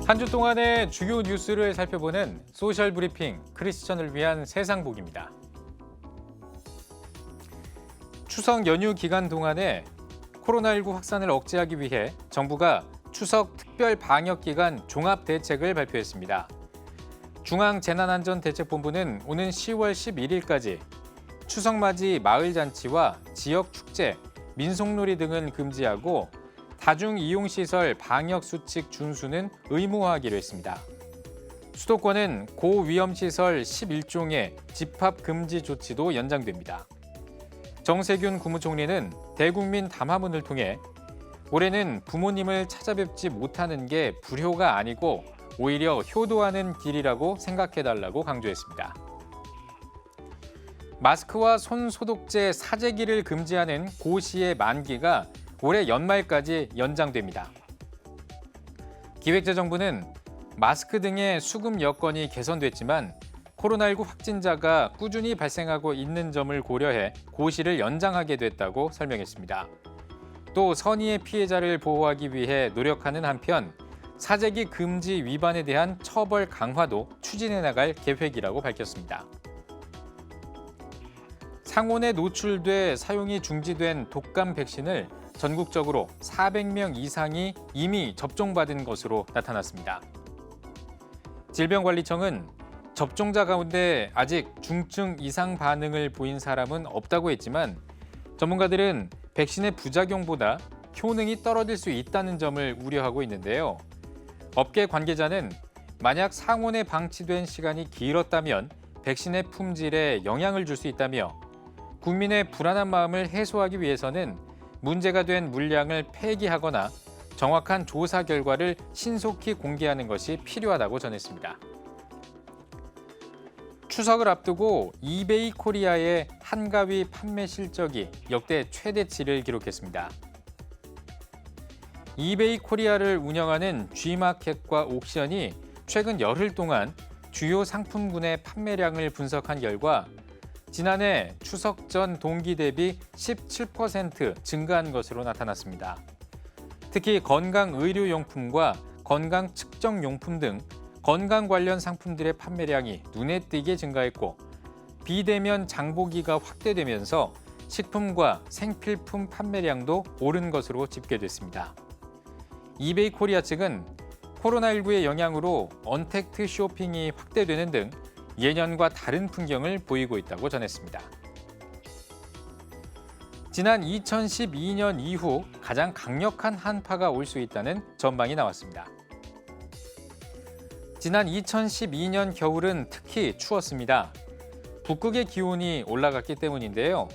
한 주 동안의 주요 뉴스를 살펴보는 소셜 브리핑 크리스천을 위한 세상복입니다. 추석 연휴 기간 동안에 코로나19 확산을 억제하기 위해 정부가 추석 특별 방역 기간 종합 대책을 발표했습니다. 중앙재난안전대책본부는 오는 10월 11일까지 추석 맞이 마을 잔치와 지역 축제, 민속놀이 등은 금지하고 다중 이용시설 방역 수칙 준수는 의무화하기로 했습니다. 수도권은 고위험시설 11종의 집합 금지 조치도 연장됩니다. 정세균 국무총리는 대국민 담화문을 통해 올해는 부모님을 찾아뵙지 못하는 게 불효가 아니고 오히려 효도하는 길이라고 생각해달라고 강조했습니다. 마스크와 손 소독제 사재기를 금지하는 고시의 만기가 올해 연말까지 연장됩니다. 기획재정부는 마스크 등의 수급 여건이 개선됐지만 코로나19 확진자가 꾸준히 발생하고 있는 점을 고려해 고시를 연장하게 됐다고 설명했습니다. 또 선의의 피해자를 보호하기 위해 노력하는 한편 사재기 금지 위반에 대한 처벌 강화도 추진해 나갈 계획이라고 밝혔습니다. 상온에 노출돼 사용이 중지된 독감 백신을 전국적으로 400명 이상이 이미 접종받은 것으로 나타났습니다. 질병관리청은 접종자 가운데 아직 중증 이상 반응을 보인 사람은 없다고 했지만 전문가들은 백신의 부작용보다 효능이 떨어질 수 있다는 점을 우려하고 있는데요. 업계 관계자는 만약 상온에 방치된 시간이 길었다면 백신의 품질에 영향을 줄 수 있다며 국민의 불안한 마음을 해소하기 위해서는 문제가 된 물량을 폐기하거나 정확한 조사 결과를 신속히 공개하는 것이 필요하다고 전했습니다. 추석을 앞두고 이베이 코리아의 한가위 판매 실적이 역대 최대치를 기록했습니다. 이베이 코리아를 운영하는 G마켓과 옥션이 최근 열흘 동안 주요 상품군의 판매량을 분석한 결과 지난해 추석 전 동기 대비 17% 증가한 것으로 나타났습니다. 특히 건강의료용품과 건강측정용품 등 건강 관련 상품들의 판매량이 눈에 띄게 증가했고 비대면 장보기가 확대되면서 식품과 생필품 판매량도 오른 것으로 집계됐습니다. 이베이 코리아 측은 코로나19의 영향으로 언택트 쇼핑이 확대되는 등 예년과 다른 풍경을 보이고 있다고 전했습니다. 지난 2012년 이후 가장 강력한 한파가 올 수 있다는 전망이 나왔습니다. 지난 2012년 겨울은 특히 추웠습니다. 북극의 기온이 올라갔기 때문인데요.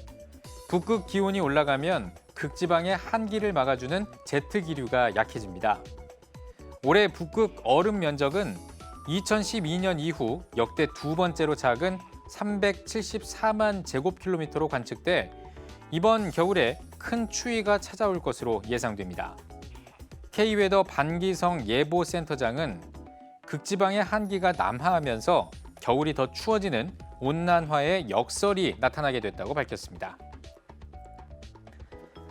북극 기온이 올라가면 극지방의 한기를 막아주는 제트기류가 약해집니다. 올해 북극 얼음 면적은 2012년 이후 역대 두 번째로 작은 374만 제곱킬로미터로 관측돼 이번 겨울에 큰 추위가 찾아올 것으로 예상됩니다. K웨더 반기성 예보센터장은 극지방의 한기가 남하하면서 겨울이 더 추워지는 온난화의 역설이 나타나게 됐다고 밝혔습니다.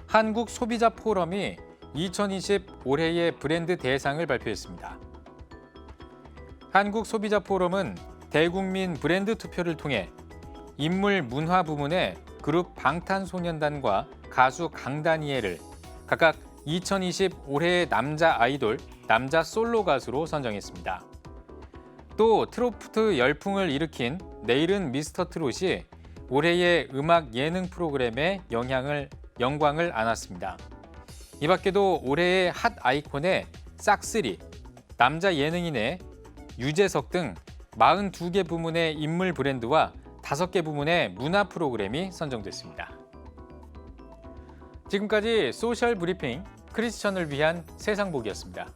한국 소비자 포럼이 2020 올해의 브랜드 대상을 발표했습니다. 한국 소비자 포럼은 대국민 브랜드 투표를 통해 인물 문화 부문에 그룹 방탄소년단과 가수 강다니엘을 각각 2020 올해의 남자 아이돌, 남자 솔로 가수로 선정했습니다. 또 트로트 열풍을 일으킨 내일은 미스터 트롯이 올해의 음악 예능 프로그램에 영광을 안았습니다. 이 밖에도 올해의 핫 아이콘의 싹쓰리, 남자 예능인의 유재석 등 42개 부문의 인물 브랜드와 5개 부문의 문화 프로그램이 선정됐습니다. 지금까지 소셜 브리핑 크리스천을 위한 세상복이었습니다.